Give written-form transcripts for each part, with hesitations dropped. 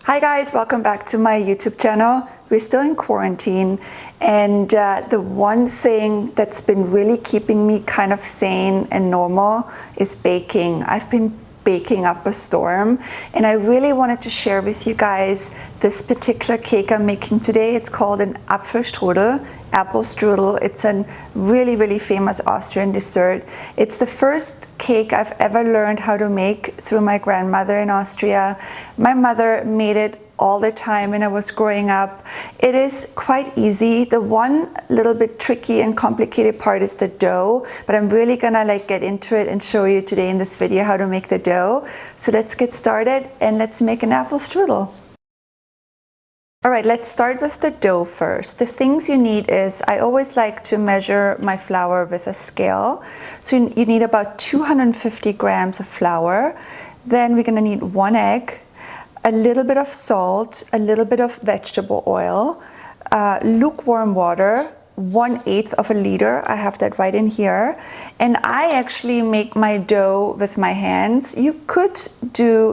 Hi guys, welcome back to my YouTube channel. We're still in quarantine, and the one thing that's been really keeping me kind of sane and normal is baking. I've been baking up a storm, and I really wanted to share with you guys this particular cake I'm making today. It's called an Apfelstrudel, Apfelstrudel. It's a really famous Austrian dessert. It's the first cake I've ever learned how to make through my grandmother in Austria. My mother made it all the time when I was growing up. It is quite easy. The one little bit tricky and complicated part is the dough, but I'm really gonna get into it and show you today in this video how to make the dough. So let's get started and let's make an Apfelstrudel. All right, let's start with the dough first. The things you need is, I always like to measure my flour with a scale. So you need about 250 grams of flour. Then we're gonna need 1 egg, a little bit of salt, a little bit of vegetable oil, lukewarm water, 1/8 of a liter. I have that right in here. And I actually make my dough with my hands. You could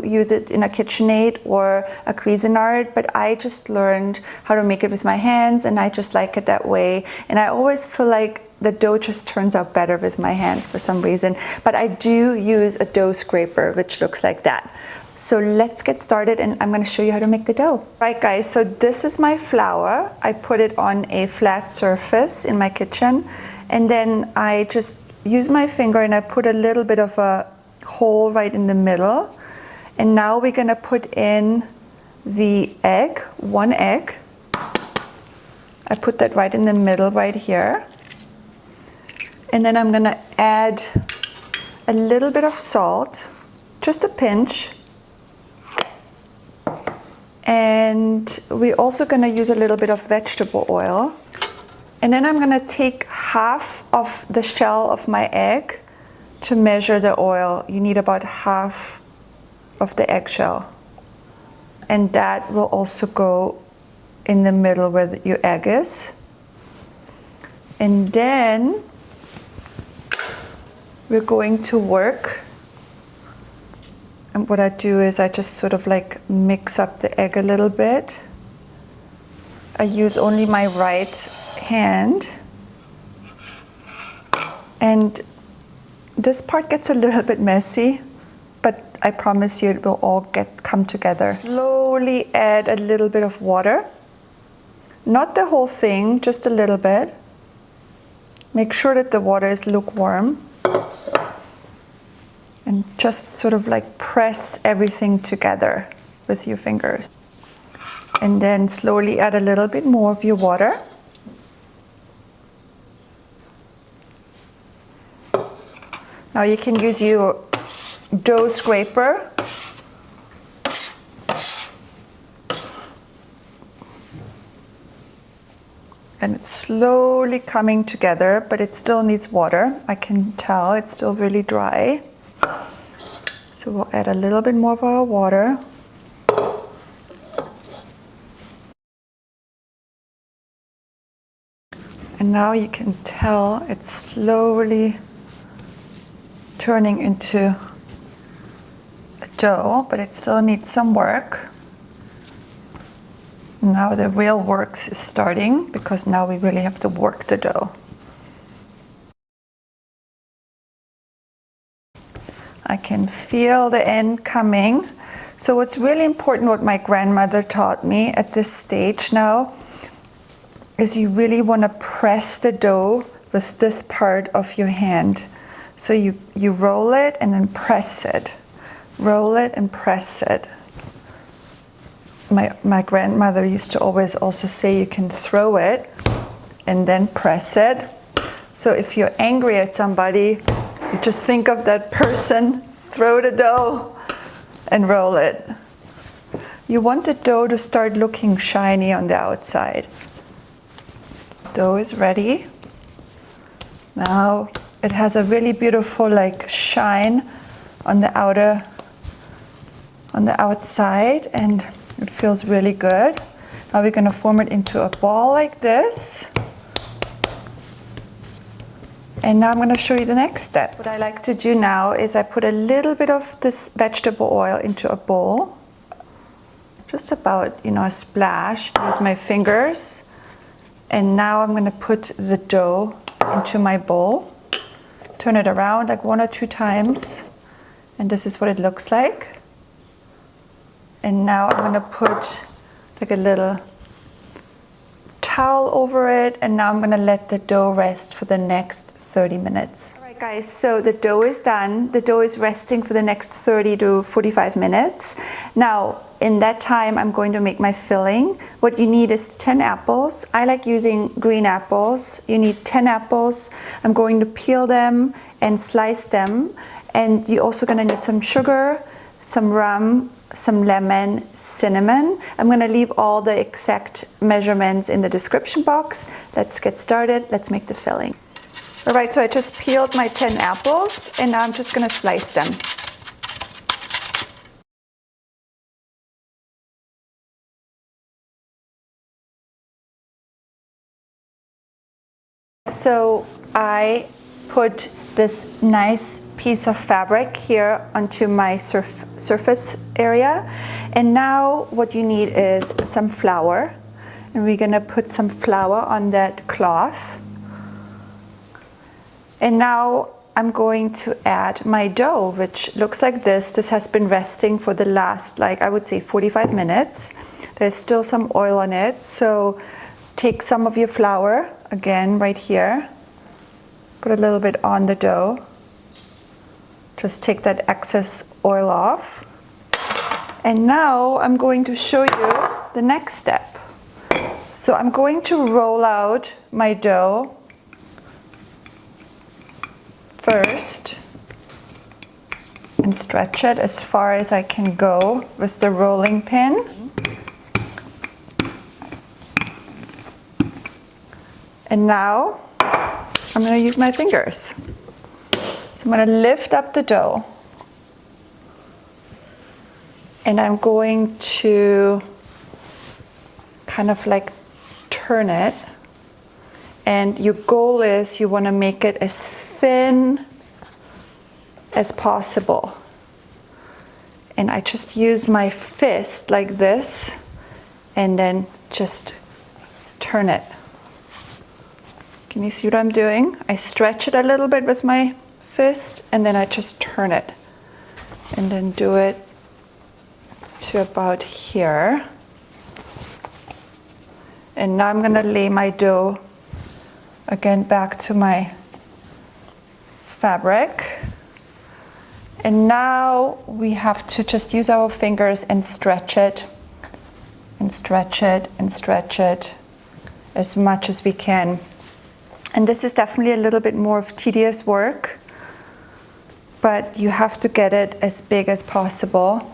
use it in a KitchenAid or a Cuisinart, but I just learned how to make it with my hands, and I just like it that way. And I always feel like the dough just turns out better with my hands for some reason. But I do use a dough scraper, which looks like that. So let's get started, and I'm going to show you how to make the dough. Right guys, so this is my flour. I put it on a flat surface in my kitchen, and then I just use my finger and I put a little bit of a hole right in the middle. And now we're going to put in the egg, 1 egg. I put that right in the middle right here. And then I'm going to add a little bit of salt, just a pinch. And we're also going to use a little bit of vegetable oil. And then I'm going to take half of the shell of my egg to measure the oil. You need about half of the eggshell. And that will also go in the middle where your egg is. And then we're going to work. And what I do is I just sort of mix up the egg a little bit. I use only my right hand. And this part gets a little bit messy, but I promise you it will all come together. Slowly add a little bit of water. Not the whole thing, just a little bit. Make sure that the water is lukewarm. And just sort of press everything together with your fingers. And then slowly add a little bit more of your water. Now you can use your dough scraper. And it's slowly coming together, but it still needs water. I can tell it's still really dry. So we'll add a little bit more of our water. And now you can tell it's slowly turning into a dough, but it still needs some work. Now the real work is starting, because now we really have to work the dough. I can feel the end coming. So what's really important, what my grandmother taught me at this stage now, is you really want to press the dough with this part of your hand. So you roll it and then press it. Roll it and press it. My grandmother used to always also say you can throw it and then press it. So if you're angry at somebody, you just think of that person, throw the dough, and roll it. You want the dough to start looking shiny on the outside. Dough is ready. Now it has a really beautiful shine on the outside, and it feels really good. Now we're going to form it into a ball like this. And now I'm going to show you the next step. What I like to do now is I put a little bit of this vegetable oil into a bowl. just about, you know, a splash. Use my fingers. And now I'm going to put the dough into my bowl. Turn it around like 1 or 2 times. And this is what it looks like. And now I'm going to put like a little towel over it. And now I'm going to let the dough rest for the next 30 minutes. All right, guys, so the dough is done. The dough is resting for the next 30 to 45 minutes. Now, in that time, I'm going to make my filling. What you need is 10 apples. I like using green apples. You need 10 apples. I'm going to peel them and slice them. And you're also going to need some sugar, some rum, some lemon, cinnamon. I'm going to leave all the exact measurements in the description box. Let's get started. Let's make the filling. All right, so I just peeled my 10 apples and now I'm just going to slice them. So I put this nice piece of fabric here onto my surface area. And now what you need is some flour. And we're gonna put some flour on that cloth. And now I'm going to add my dough, which looks like this. This has been resting for the last, like I would say 45 minutes. There's still some oil on it. So take some of your flour, again, right here. Put a little bit on the dough. Just take that excess oil off. And now I'm going to show you the next step. So I'm going to roll out my dough first and stretch it as far as I can go with the rolling pin. And now I'm going to use my fingers. So I'm going to lift up the dough. And I'm going to kind of like turn it. And your goal is you want to make it as thin as possible. And I just use my fist like this and then just turn it. Can you see what I'm doing? I stretch it a little bit with my fist and then I just turn it. And then do it to about here. And now I'm going to lay my dough again back to my fabric. And now we have to just use our fingers and stretch it and stretch it and stretch it as much as we can. And this is definitely a little bit more of tedious work, but you have to get it as big as possible.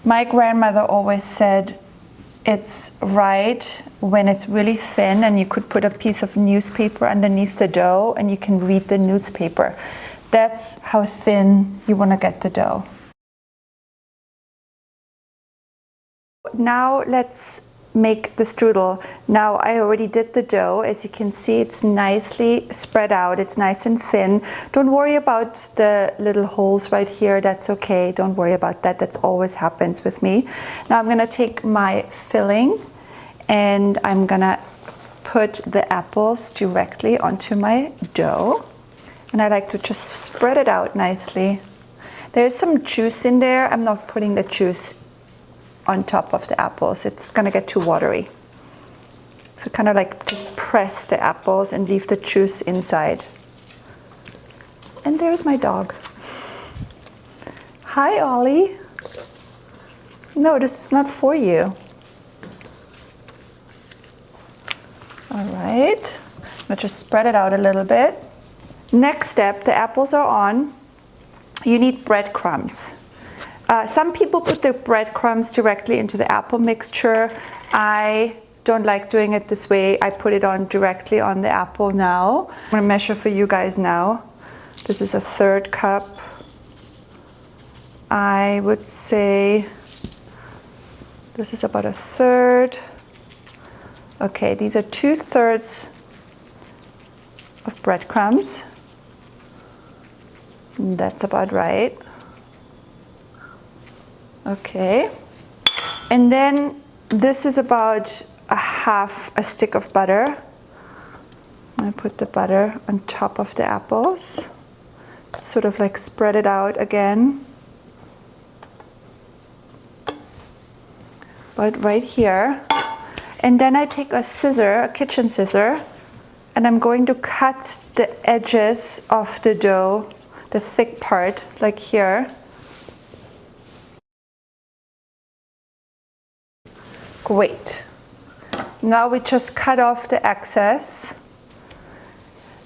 My grandmother always said it's right when it's really thin and you could put a piece of newspaper underneath the dough and you can read the newspaper. That's how thin you want to get the dough. Now let's make the strudel. Now I already did the dough. As you can see, it's nicely spread out. It's nice and thin. Don't worry about the little holes right here. That's okay. Don't worry about that. That's always happens with me. Now I'm going to take my filling and I'm going to put the apples directly onto my dough. And I like to just spread it out nicely. There's some juice in there. I'm not putting the juice on top of the apples. It's gonna get too watery. So kind of like just press the apples and leave the juice inside. And there's my dog. Hi, Ollie. No, this is not for you. All right, I'm gonna just spread it out a little bit. Next step, the apples are on. You need breadcrumbs. Some people put the breadcrumbs directly into the apple mixture. I don't like doing it this way. I put it on directly on the apple now. I'm gonna measure for you guys now. This is a 1/3 cup. I would say this is about a 1/3. Okay, these are 2/3 of breadcrumbs. That's about right. Okay. And then this is about a half a stick of butter. I put the butter on top of the apples, sort of like spread it out again. But right here. And then I take a scissor, a kitchen scissor, and I'm going to cut the edges of the dough, the thick part, like here. Great. Now we just cut off the excess.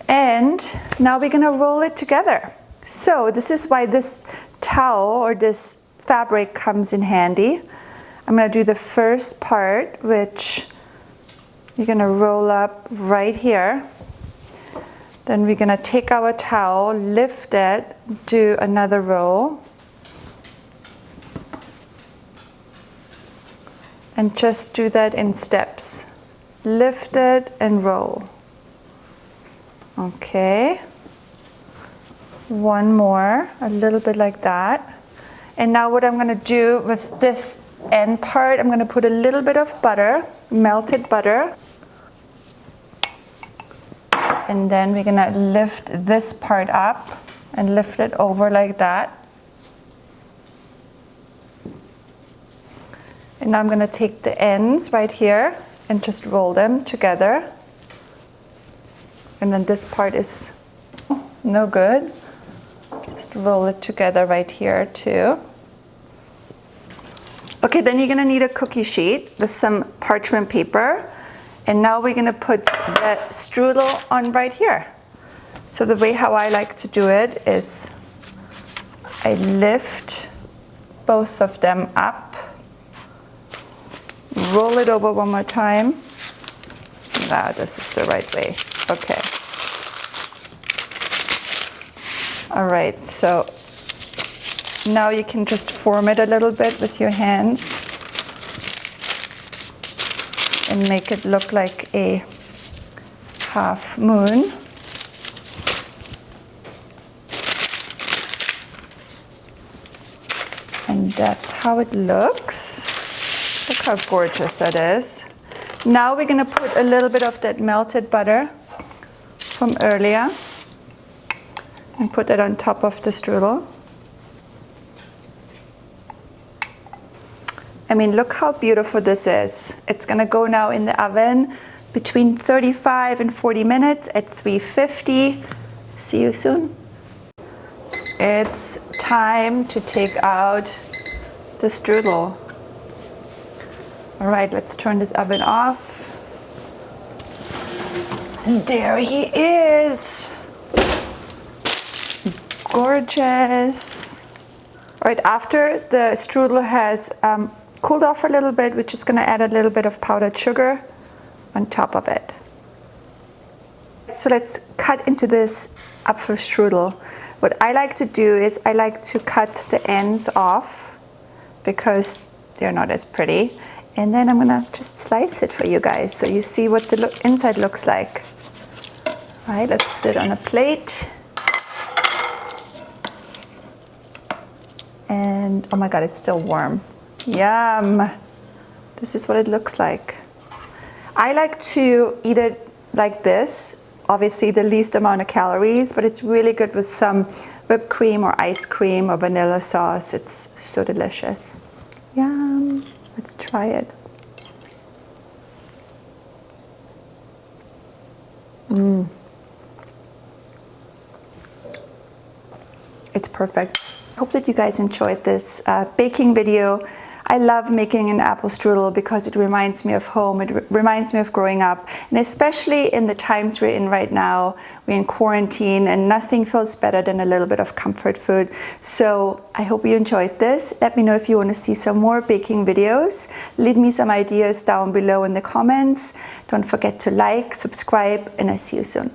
And now we're gonna roll it together. So this is why this towel or this fabric comes in handy. I'm gonna do the first part, which you're gonna roll up right here. Then we're gonna take our towel, lift it, do another roll. And just do that in steps. Lift it and roll. Okay, one more, a little bit like that. And now what I'm gonna do with this end part, I'm gonna put a little bit of butter, melted butter. And then we're gonna lift this part up and lift it over like that. And now I'm gonna take the ends right here and just roll them together. And then this part is no good. Just roll it together right here too. Okay, then you're gonna need a cookie sheet with some parchment paper. And now we're gonna put the strudel on right here. So the way how I like to do it is I lift both of them up, roll it over one more time. Now this is the right way. Okay. All right, so now you can just form it a little bit with your hands and make it look like a half moon. And that's how it looks. Look how gorgeous that is. Now we're gonna put a little bit of that melted butter from earlier and put it on top of the strudel. I mean, look how beautiful this is. It's gonna go now in the oven between 35 and 40 minutes at 350. See you soon. It's time to take out the strudel. All right, let's turn this oven off. And there he is. Gorgeous. All right, after the strudel has cooled off a little bit, we're just gonna add a little bit of powdered sugar on top of it. So let's cut into this Apfelstrudel. What I like to do is I like to cut the ends off because they're not as pretty. And then I'm gonna just slice it for you guys so you see what the inside looks like. All right, let's put it on a plate. And oh my God, it's still warm. Yum. This is what it looks like. I like to eat it like this. Obviously the least amount of calories, but it's really good with some whipped cream or ice cream or vanilla sauce. It's so delicious. Yum. Let's try it. It's perfect. I hope that you guys enjoyed this baking video. I love making an apple strudel because it reminds me of home. It reminds me of growing up. And especially in the times we're in right now, we're in quarantine and nothing feels better than a little bit of comfort food. So I hope you enjoyed this. Let me know if you want to see some more baking videos. Leave me some ideas down below in the comments. Don't forget to like, subscribe, and I see you soon.